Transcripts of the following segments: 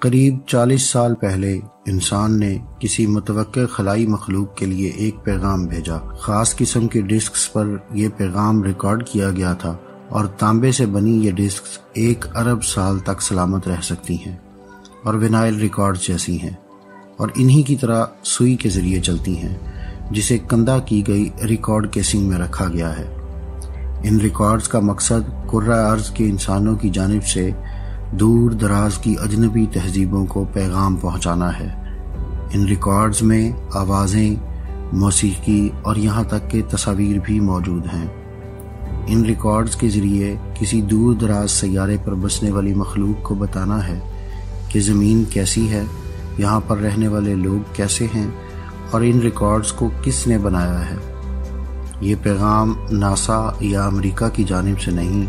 قریب 40 سال پہلے انسان نے کسی متوقع خلائی مخلوق کے لیے ایک پیغام بھیجا۔ خاص قسم کے ڈسکس پر یہ پیغام ریکارڈ کیا گیا تھا اور تانبے سے بنی یہ ڈسکس 1 ارب سال تک سلامت رہ سکتی ہیں اور وینائل ریکارڈ جیسی ہیں اور انہی کی طرح سوئی کے ذریعے چلتی ہیں، جسے کندہ کی گئی ریکارڈ کیسنگ میں رکھا گیا ہے۔ ان ریکارڈز کا مقصد کرۂ ارض کے انسانوں کی جانب سے دور دراز کی اجنبی تہذیبوں کو پیغام پہنچانا ہے۔ ان ریکارڈز میں آوازیں، موسیقی اور یہاں تک کہ تصاویر بھی موجود ہیں۔ ان ریکارڈز کے ذریعے کسی دور دراز سیارے پر بسنے والی مخلوق کو بتانا ہے کہ زمین کیسی ہے، یہاں پر رہنے والے لوگ کیسے ہیں اور ان ریکارڈز کو کس نے بنایا ہے۔ یہ پیغام ناسا یا امریکہ کی جانب سے نہیں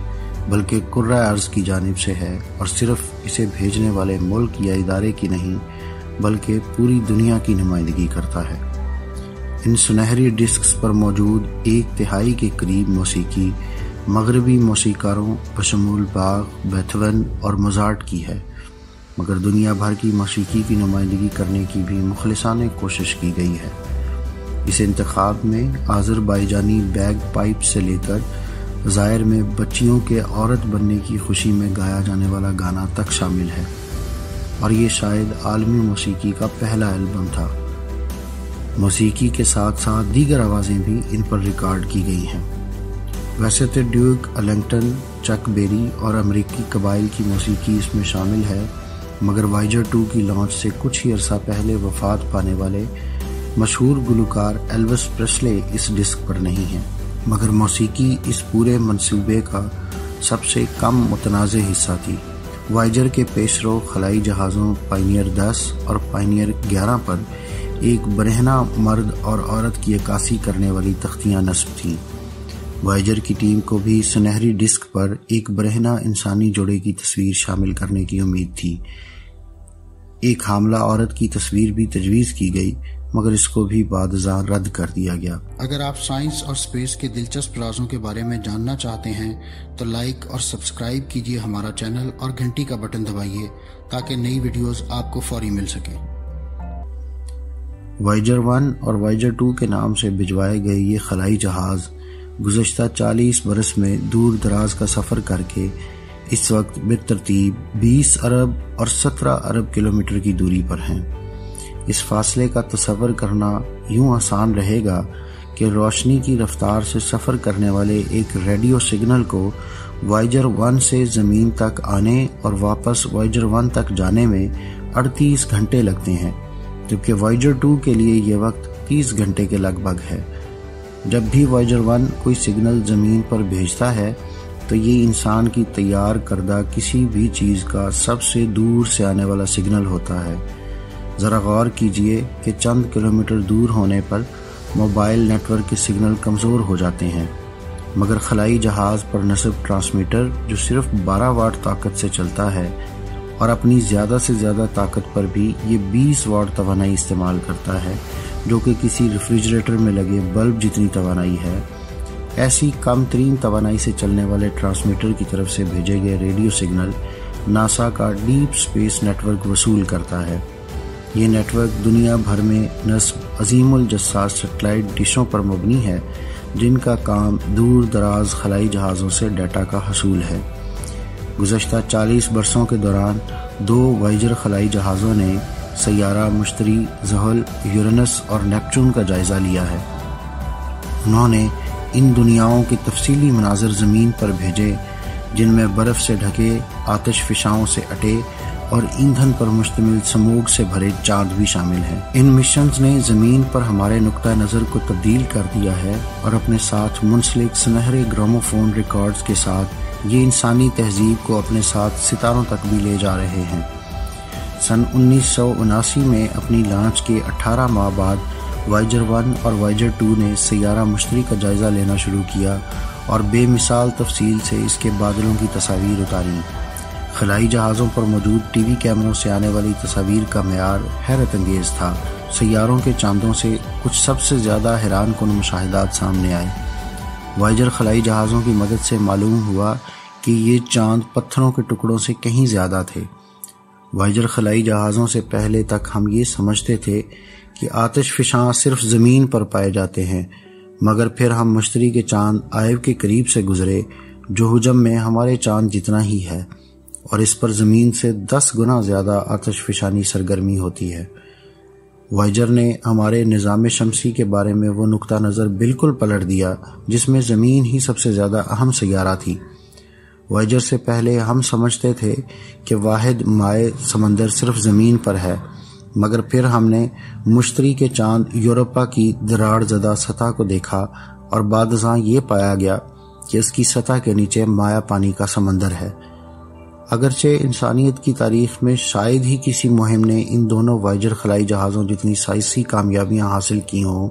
بلکہ کرۂ ارض کی جانب سے ہے، اور صرف اسے بھیجنے والے ملک یا ادارے کی نہیں بلکہ پوری دنیا کی نمائندگی کرتا ہے۔ ان سنہری ڈسکس پر موجود 1/3 کے قریب موسیقی مغربی موسیقاروں بشمول باخ، بیتھوون اور موزارٹ کی ہے، مگر دنیا بھر کی موسیقی کی نمائندگی کرنے کی بھی مخلصانہ کوشش کی گئی ہے۔ اس انتخاب میں آذربائیجانی بیگ پائپ سے لے کر ظاہر میں بچیوں کے عورت بننے کی خوشی میں گایا جانے والا گانا تک شامل ہے، اور یہ شاید عالمی موسیقی کا پہلا البم تھا۔ موسیقی کے ساتھ ساتھ دیگر آوازیں بھی ان پر ریکارڈ کی گئی ہیں۔ ویسے تو ڈیوک النگٹن، چک بیری اور امریکی قبائل کی موسیقی اس میں شامل ہے، مگر وائجر 2 کی لانچ سے کچھ ہی عرصہ پہلے وفات پانے والے مشہور گلوکار ایلوس پریسلے اس ڈسک پر نہیں ہیں، مگر موسیقی اس پورے منصوبے کا سب سے کم متنازع حصہ تھی۔ وائجر کے پیشرو خلائی جہازوں پائنیئر 10 اور پائنیئر 11 پر ایک برہنہ مرد اور عورت کی عکاسی کرنے والی تختیاں نصب تھیں۔ وائجر کی ٹیم کو بھی سنہری ڈسک پر ایک برہنہ انسانی جوڑے کی تصویر شامل کرنے کی امید تھی۔ ایک حاملہ عورت کی تصویر بھی تجویز کی گئی، مگر اس کو بھی بعد ازاں رد کر دیا گیا۔ اگر آپ سائنس اور اسپیس کے دلچسپ رازوں کے بارے میں جاننا چاہتے ہیں تو لائک اور سبسکرائب کیجیے ہمارا چینل اور گھنٹی کا بٹن دبائیے تاکہ نئی ویڈیوز آپ کو فوری مل سکیں۔ وائجر 1 اور وائجر 2 کے نام سے بھجوائے گئے یہ خلائی جہاز گزشتہ 40 برس میں دور دراز کا سفر کر کے اس وقت بالترتیب 20 ارب اور 17 ارب کلومیٹر کی دوری پر ہیں۔ اس فاصلے کا تصور کرنا یوں آسان رہے گا کہ روشنی کی رفتار سے سفر کرنے والے ایک ریڈیو سگنل کو وائجر 1 سے زمین تک آنے اور واپس وائجر 1 تک جانے میں 38 گھنٹے لگتے ہیں، جبکہ وائجر 2 کے لیے یہ وقت 30 گھنٹے کے لگ بھگ ہے۔ جب بھی وائجر 1 کوئی سگنل زمین پر بھیجتا ہے تو یہ انسان کی تیار کردہ کسی بھی چیز کا سب سے دور سے آنے والا سگنل ہوتا ہے۔ ذرا غور کیجئے کہ چند کلومیٹر دور ہونے پر موبائل نیٹ ورک کے سگنل کمزور ہو جاتے ہیں، مگر خلائی جہاز پر نصب ٹرانسمیٹر جو صرف 12 واٹ طاقت سے چلتا ہے اور اپنی زیادہ سے زیادہ طاقت پر بھی یہ 20 واٹ توانائی استعمال کرتا ہے، جو کہ کسی ریفریجریٹر میں لگے بلب جتنی توانائی ہے، ایسی کم ترین توانائی سے چلنے والے ٹرانسمیٹر کی طرف سے بھیجے گئے ریڈیو سگنل ناسا کا ڈیپ سپیس نیٹ ورک وصول کرتا ہے۔ یہ نیٹ ورک دنیا بھر میں نصب عظیم الجثہ سیٹلائٹ ڈشوں پر مبنی ہے، جن کا کام دور دراز خلائی جہازوں سے ڈیٹا کا حصول ہے۔ گزشتہ 40 برسوں کے دوران 2 وائجر خلائی جہازوں نے سیارہ مشتری، زحل، یورینس اور نیپچون کا جائزہ لیا ہے۔ انہوں نے ان دنیاؤں کے تفصیلی مناظر زمین پر بھیجے، جن میں برف سے ڈھکے، آتش فشاؤں سے اٹے اور ایندھن پر مشتمل سموگ سے بھرے چاند بھی شامل ہیں۔ ان مشنز نے زمین پر ہمارے نقطہ نظر کو تبدیل کر دیا ہے اور اپنے ساتھ منسلک سنہرے گراموفون ریکارڈز کے ساتھ یہ انسانی تہذیب کو اپنے ساتھ ستاروں تک بھی لے جا رہے ہیں۔ سن 1979 میں اپنی لانچ کے 18 ماہ بعد وائجر 1 اور وائجر 2 نے سیارہ مشتری کا جائزہ لینا شروع کیا اور بے مثال تفصیل سے اس کے بادلوں کی تصاویر اتاریں۔ خلائی جہازوں پر موجود ٹی وی کیمروں سے آنے والی تصاویر کا معیار حیرت انگیز تھا۔ سیاروں کے چاندوں سے کچھ سب سے زیادہ حیران کن مشاہدات سامنے آئے۔ وائجر خلائی جہازوں کی مدد سے معلوم ہوا کہ یہ چاند پتھروں کے ٹکڑوں سے کہیں زیادہ تھے۔ وائجر خلائی جہازوں سے پہلے تک ہم یہ سمجھتے تھے کہ آتش فشاں صرف زمین پر پائے جاتے ہیں، مگر پھر ہم مشتری کے چاند آئیو کے قریب سے گزرے جو حجم میں ہمارے چاند جتنا ہی ہے، اور اس پر زمین سے 10 گنا زیادہ آتش فشانی سرگرمی ہوتی ہے۔ وائجر نے ہمارے نظام شمسی کے بارے میں وہ نقطہ نظر بالکل پلٹ دیا جس میں زمین ہی سب سے زیادہ اہم سیارہ تھی۔ وائجر سے پہلے ہم سمجھتے تھے کہ واحد مائع سمندر صرف زمین پر ہے، مگر پھر ہم نے مشتری کے چاند یوروپا کی دراڑ زدہ سطح کو دیکھا اور بعد ازاں یہ پایا گیا کہ اس کی سطح کے نیچے مائع پانی کا سمندر ہے۔ اگرچہ انسانیت کی تاریخ میں شاید ہی کسی مہم نے ان دونوں وائجر خلائی جہازوں جتنی سائنسی کامیابیاں حاصل کی ہوں،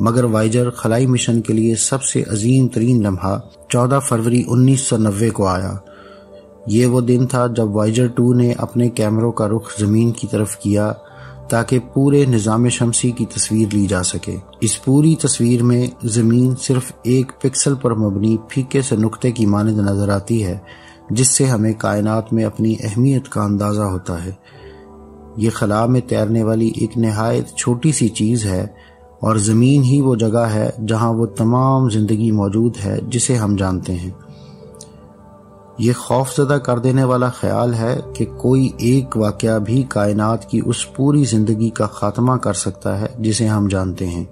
مگر وائجر خلائی مشن کے لیے سب سے عظیم ترین لمحہ 14 فروری 1990 کو آیا۔ یہ وہ دن تھا جب وائجر 2 نے اپنے کیمروں کا رخ زمین کی طرف کیا تاکہ پورے نظام شمسی کی تصویر لی جا سکے۔ اس پوری تصویر میں زمین صرف ایک پکسل پر مبنی پھیکے سے نقطے کی مانند نظر آتی ہے، جس سے ہمیں کائنات میں اپنی اہمیت کا اندازہ ہوتا ہے۔ یہ خلا میں تیرنے والی ایک نہایت چھوٹی سی چیز ہے، اور زمین ہی وہ جگہ ہے جہاں وہ تمام زندگی موجود ہے جسے ہم جانتے ہیں۔ یہ خوف زدہ کر دینے والا خیال ہے کہ کوئی ایک واقعہ بھی کائنات کی اس پوری زندگی کا خاتمہ کر سکتا ہے جسے ہم جانتے ہیں۔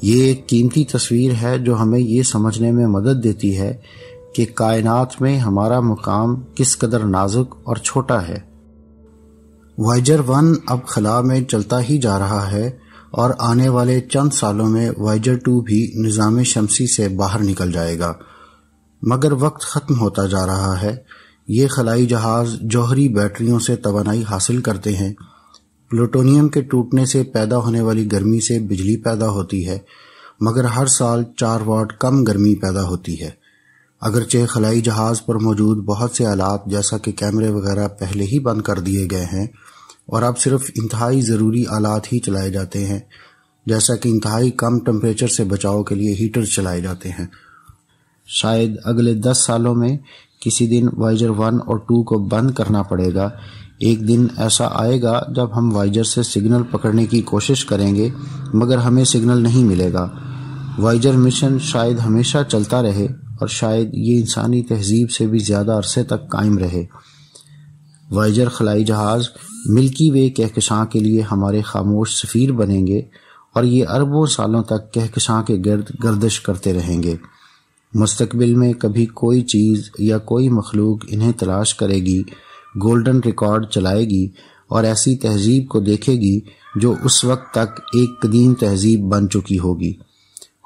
یہ ایک قیمتی تصویر ہے جو ہمیں یہ سمجھنے میں مدد دیتی ہے کہ کائنات میں ہمارا مقام کس قدر نازک اور چھوٹا ہے۔ وائجر 1 اب خلا میں چلتا ہی جا رہا ہے، اور آنے والے چند سالوں میں وائجر 2 بھی نظام شمسی سے باہر نکل جائے گا، مگر وقت ختم ہوتا جا رہا ہے۔ یہ خلائی جہاز جوہری بیٹریوں سے توانائی حاصل کرتے ہیں۔ پلوٹونیم کے ٹوٹنے سے پیدا ہونے والی گرمی سے بجلی پیدا ہوتی ہے، مگر ہر سال 4 واٹ کم گرمی پیدا ہوتی ہے۔ اگرچہ خلائی جہاز پر موجود بہت سے آلات جیسا کہ کیمرے وغیرہ پہلے ہی بند کر دیے گئے ہیں، اور اب صرف انتہائی ضروری آلات ہی چلائے جاتے ہیں، جیسا کہ انتہائی کم ٹمپریچر سے بچاؤ کے لیے ہیٹر چلائے جاتے ہیں۔ شاید اگلے 10 سالوں میں کسی دن وائجر 1 اور 2 کو بند کرنا پڑے گا۔ ایک دن ایسا آئے گا جب ہم وائجر سے سگنل پکڑنے کی کوشش کریں گے، مگر ہمیں سگنل نہیں ملے گا۔ وائجر مشن شاید ہمیشہ چلتا رہے، اور شاید یہ انسانی تہذیب سے بھی زیادہ عرصے تک قائم رہے۔ وائجر خلائی جہاز ملکی وے کہکشاں کے لیے ہمارے خاموش سفیر بنیں گے، اور یہ اربوں سالوں تک کہکشاں کے گرد گردش کرتے رہیں گے۔ مستقبل میں کبھی کوئی چیز یا کوئی مخلوق انہیں تلاش کرے گی، گولڈن ریکارڈ چلائے گی اور ایسی تہذیب کو دیکھے گی جو اس وقت تک ایک قدیم تہذیب بن چکی ہوگی۔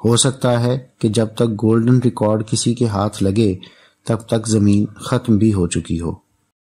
ہو سکتا ہے کہ جب تک گولڈن ریکارڈ کسی کے ہاتھ لگے تب تک زمین ختم بھی ہو چکی ہو۔